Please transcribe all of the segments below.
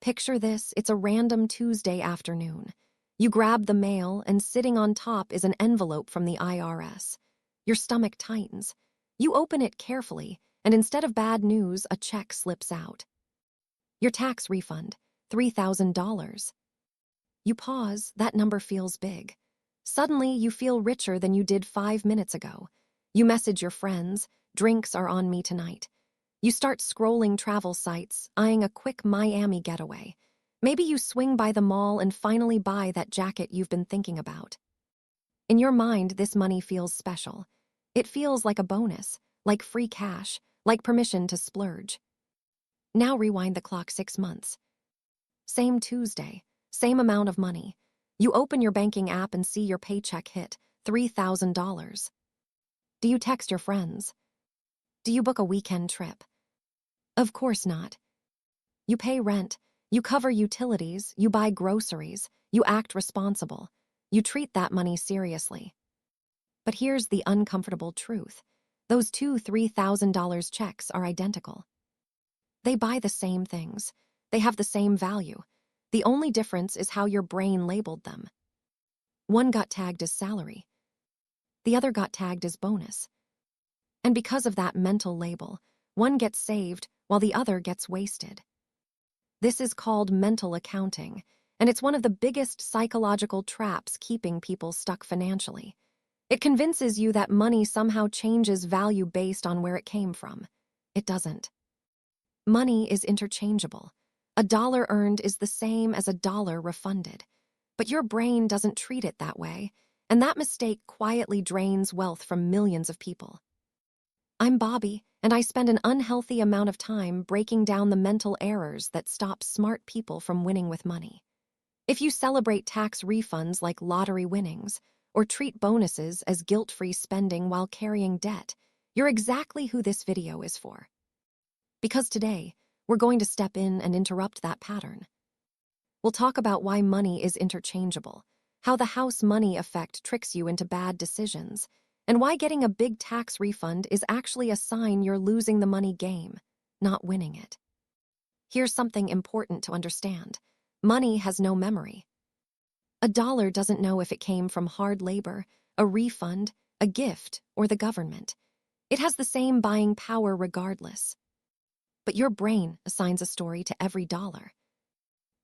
Picture this, it's a random Tuesday afternoon. You grab the mail, and sitting on top is an envelope from the IRS. Your stomach tightens. You open it carefully, and instead of bad news, a check slips out. Your tax refund, $3,000. You pause, that number feels big. Suddenly, you feel richer than you did 5 minutes ago. You message your friends, drinks are on me tonight. You start scrolling travel sites, eyeing a quick Miami getaway. Maybe you swing by the mall and finally buy that jacket you've been thinking about. In your mind, this money feels special. It feels like a bonus, like free cash, like permission to splurge. Now rewind the clock 6 months. Same Tuesday, same amount of money. You open your banking app and see your paycheck hit, $3,000. Do you text your friends? Do you book a weekend trip? Of course not. You pay rent, you cover utilities, you buy groceries, you act responsible. You treat that money seriously. But here's the uncomfortable truth. Those two $3,000 checks are identical. They buy the same things. They have the same value. The only difference is how your brain labeled them. One got tagged as salary. The other got tagged as bonus. And because of that mental label, one gets saved while the other gets wasted. This is called mental accounting, and it's one of the biggest psychological traps keeping people stuck financially. It convinces you that money somehow changes value based on where it came from. It doesn't. Money is interchangeable. A dollar earned is the same as a dollar refunded. But your brain doesn't treat it that way, and that mistake quietly drains wealth from millions of people. I'm Bobby, and I spend an unhealthy amount of time breaking down the mental errors that stop smart people from winning with money. If you celebrate tax refunds like lottery winnings, or treat bonuses as guilt-free spending while carrying debt, you're exactly who this video is for. Because today, we're going to step in and interrupt that pattern. We'll talk about why money is interchangeable, how the house money effect tricks you into bad decisions, and why getting a big tax refund is actually a sign you're losing the money game, not winning it. Here's something important to understand. Money has no memory. A dollar doesn't know if it came from hard labor, a refund, a gift, or the government. It has the same buying power regardless. But your brain assigns a story to every dollar.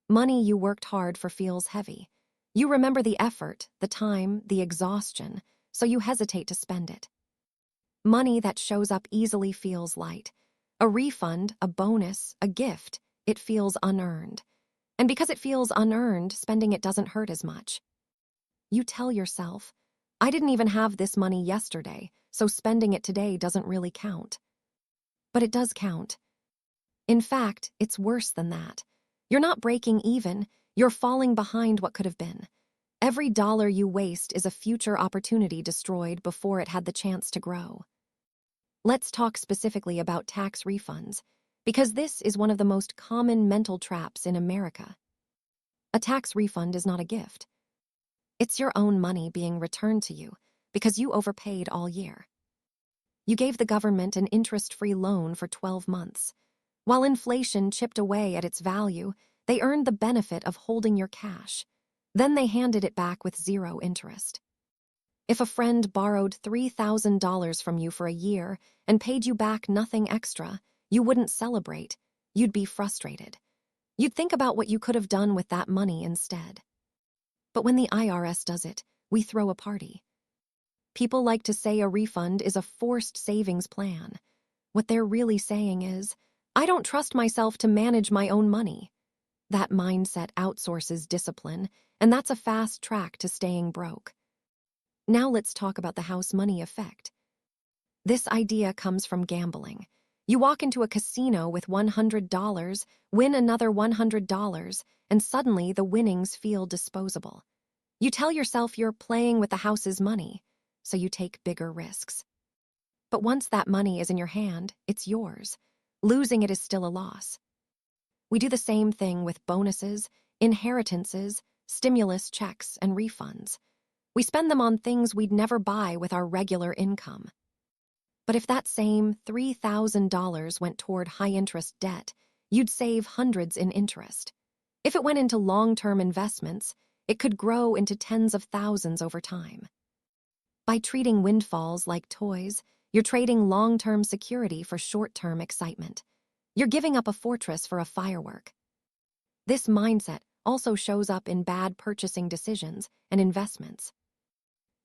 Money you worked hard for feels heavy. You remember the effort, the time, the exhaustion, so you hesitate to spend it. Money that shows up easily feels light. A refund, a bonus, a gift, it feels unearned. And because it feels unearned, spending it doesn't hurt as much. You tell yourself, I didn't even have this money yesterday, so spending it today doesn't really count. But it does count. In fact, it's worse than that. You're not breaking even, you're falling behind what could have been. Every dollar you waste is a future opportunity destroyed before it had the chance to grow. Let's talk specifically about tax refunds, because this is one of the most common mental traps in America. A tax refund is not a gift. It's your own money being returned to you because you overpaid all year. You gave the government an interest-free loan for 12 months. While inflation chipped away at its value, they earned the benefit of holding your cash. Then they handed it back with zero interest. If a friend borrowed $3,000 from you for a year and paid you back nothing extra, you wouldn't celebrate. You'd be frustrated. You'd think about what you could have done with that money instead. But when the IRS does it, we throw a party. People like to say a refund is a forced savings plan. What they're really saying is, I don't trust myself to manage my own money. That mindset outsources discipline, and that's a fast track to staying broke. Now let's talk about the house money effect. This idea comes from gambling. You walk into a casino with $100, win another $100, and suddenly the winnings feel disposable. You tell yourself you're playing with the house's money, so you take bigger risks. But once that money is in your hand, it's yours. Losing it is still a loss. We do the same thing with bonuses, inheritances, stimulus checks, and refunds. We spend them on things we'd never buy with our regular income. But if that same $3,000 went toward high-interest debt, you'd save hundreds in interest. If it went into long-term investments, it could grow into tens of thousands over time. By treating windfalls like toys, you're trading long-term security for short-term excitement. You're giving up a fortress for a firework. This mindset also shows up in bad purchasing decisions and investments.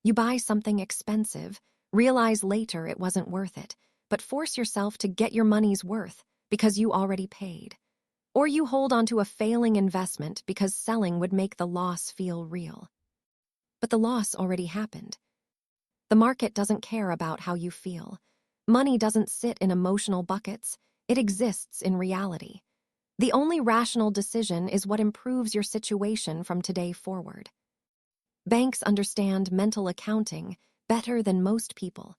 You buy something expensive, realize later it wasn't worth it, but force yourself to get your money's worth because you already paid. Or you hold onto a failing investment because selling would make the loss feel real. But the loss already happened. The market doesn't care about how you feel. Money doesn't sit in emotional buckets. It exists in reality. The only rational decision is what improves your situation from today forward. Banks understand mental accounting better than most people,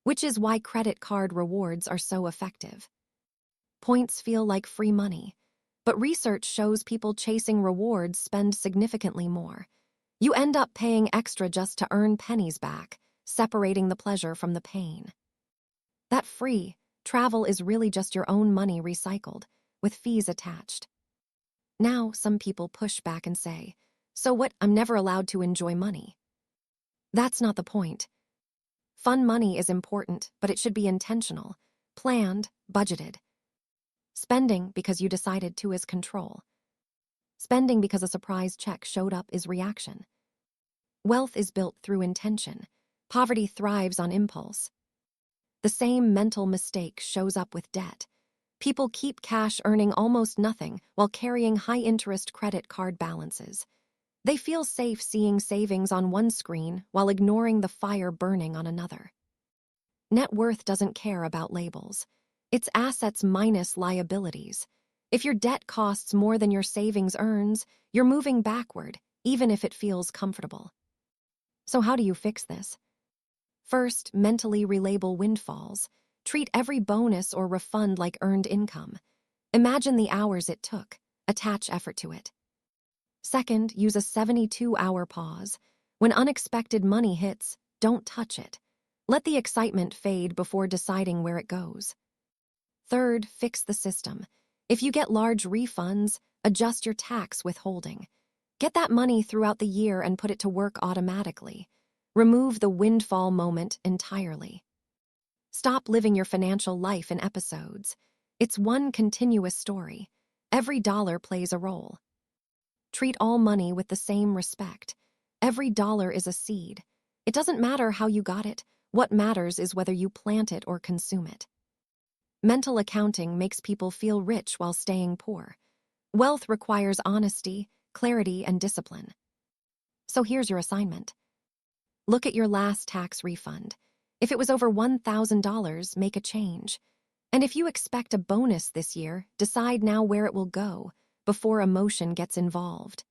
which is why credit card rewards are so effective. Points feel like free money, but research shows people chasing rewards spend significantly more. You end up paying extra just to earn pennies back, separating the pleasure from the pain. That free travel is really just your own money recycled, with fees attached. Now, some people push back and say, "So what, I'm never allowed to enjoy money." That's not the point. Fun money is important, but it should be intentional, planned, budgeted. Spending because you decided to is control. Spending because a surprise check showed up is reaction. Wealth is built through intention. Poverty thrives on impulse. The same mental mistake shows up with debt. People keep cash earning almost nothing while carrying high-interest credit card balances. They feel safe seeing savings on one screen while ignoring the fire burning on another. Net worth doesn't care about labels. It's assets minus liabilities. If your debt costs more than your savings earns, you're moving backward, even if it feels comfortable. So how do you fix this? First, mentally relabel windfalls. Treat every bonus or refund like earned income. Imagine the hours it took. Attach effort to it. Second, use a 72-hour pause. When unexpected money hits, don't touch it. Let the excitement fade before deciding where it goes. Third, fix the system. If you get large refunds, adjust your tax withholding. Get that money throughout the year and put it to work automatically. Remove the windfall moment entirely. Stop living your financial life in episodes. It's one continuous story. Every dollar plays a role. Treat all money with the same respect. Every dollar is a seed. It doesn't matter how you got it. What matters is whether you plant it or consume it. Mental accounting makes people feel rich while staying poor. Wealth requires honesty, clarity, and discipline. So here's your assignment. Look at your last tax refund. If it was over $1,000, make a change. And if you expect a bonus this year, decide now where it will go before emotion gets involved.